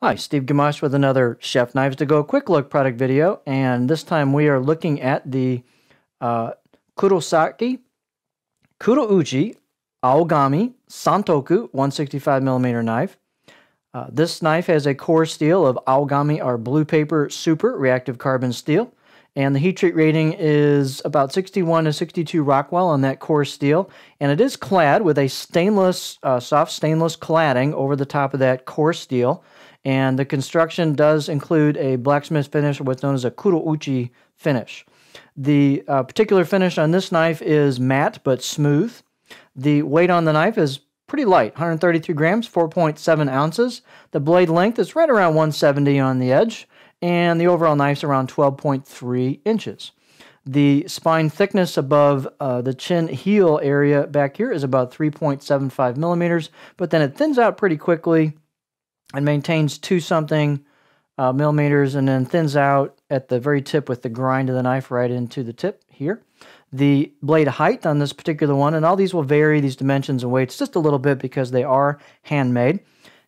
Hi, Steve Gamache with another Chef Knives to Go quick look product video, and this time we are looking at the Kurosaki Kurouchi Aogami Santoku 165mm knife. This knife has a core steel of Aogami or Blue Paper Super reactive carbon steel, and the heat treat rating is about 61 to 62 Rockwell on that core steel, and it is clad with a stainless, soft stainless cladding over the top of that core steel. And the construction does include a blacksmith finish, or what's known as a kurouchi finish. The particular finish on this knife is matte but smooth. The weight on the knife is pretty light, 133 grams, 4.7 ounces. The blade length is right around 170 on the edge, and the overall knife's around 12.3 inches. The spine thickness above the chin heel area back here is about 3.75 millimeters, but then it thins out pretty quickly and maintains 2-something millimeters, and then thins out at the very tip with the grind of the knife right into the tip here. The blade height on this particular one, and all these will vary, these dimensions and weights, just a little bit because they are handmade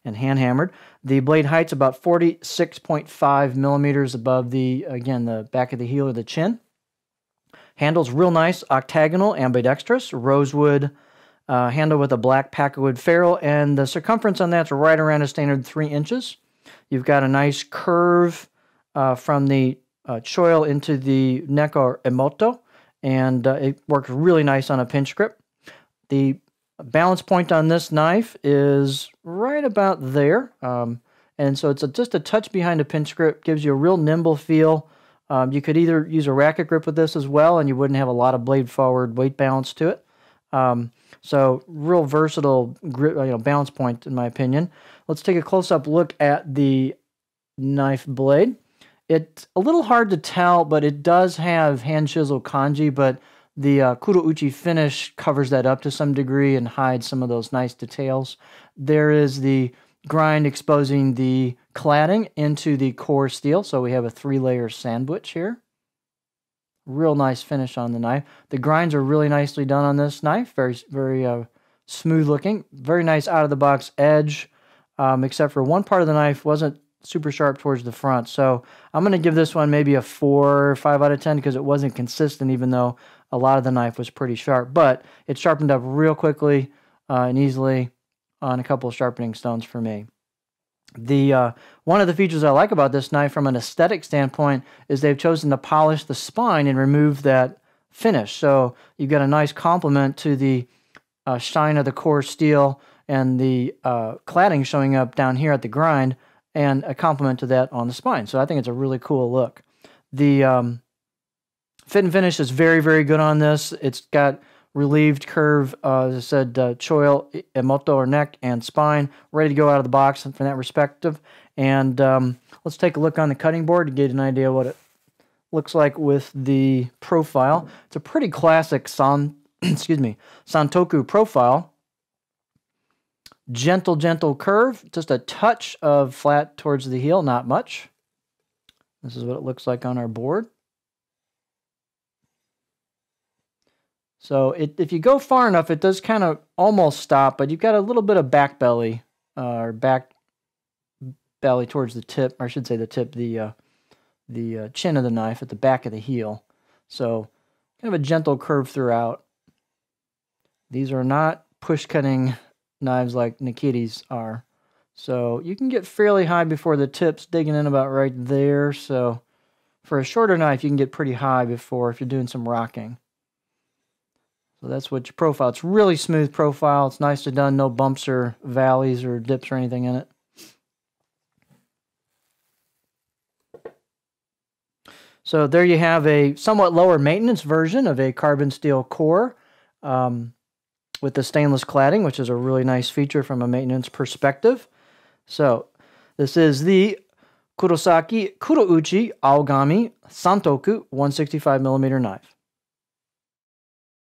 and hand-hammered. The blade height's about 46.5 millimeters above the, again, the back of the heel or the chin. Handle's real nice, octagonal, ambidextrous, rosewood handle with a black packerwood ferrule, and the circumference on that's right around a standard 3 inches. You've got a nice curve from the choil into the neck or emoto, and it works really nice on a pinch grip. The balance point on this knife is right about there, and so it's just a touch behind a pinch grip, gives you a real nimble feel. You could either use a racket grip with this as well, and you wouldn't have a lot of blade forward weight balance to it. So real versatile grip, balance point in my opinion. Let's take a close-up look at the knife blade. It's a little hard to tell, but it does have hand chisel kanji, but the kurouchi finish covers that up to some degree and hides some of those nice details. There is the grind exposing the cladding into the core steel, so we have a 3-layer sandwich here. Real nice finish on the knife. The grinds are really nicely done on this knife. Very, very smooth looking. Very nice out of the box edge, except for one part of the knife wasn't super sharp towards the front. So I'm going to give this one maybe a 4 or 5 out of 10 because it wasn't consistent, even though a lot of the knife was pretty sharp. But it sharpened up real quickly and easily on a couple of sharpening stones for me. One of the features I like about this knife from an aesthetic standpoint is they've chosen to polish the spine and remove that finish. So you've got a nice complement to the shine of the core steel and the cladding showing up down here at the grind, and a complement to that on the spine. So I think it's a really cool look. The fit and finish is very, very good on this. It's got relieved curve, as I said, choil, emoto, or neck, and spine, ready to go out of the box from that perspective. And let's take a look on the cutting board to get an idea what it looks like with the profile. It's a pretty classic Santoku profile. Gentle curve, just a touch of flat towards the heel, not much. This is what it looks like on our board. So if you go far enough, it does kind of almost stop, but you've got a little bit of back belly, or back belly towards the tip, or I should say the tip, the chin of the knife at the back of the heel. So kind of a gentle curve throughout. These are not push-cutting knives like Nikiti's are. So you can get fairly high before the tip's digging in about right there. So for a shorter knife, you can get pretty high before if you're doing some rocking. So that's what your profile. It's really smooth profile. It's nicely done. No bumps or valleys or dips or anything in it. So there you have a somewhat lower maintenance version of a carbon steel core with the stainless cladding, which is a really nice feature from a maintenance perspective. So this is the Kurosaki Kurouchi Aogami Santoku 165mm knife.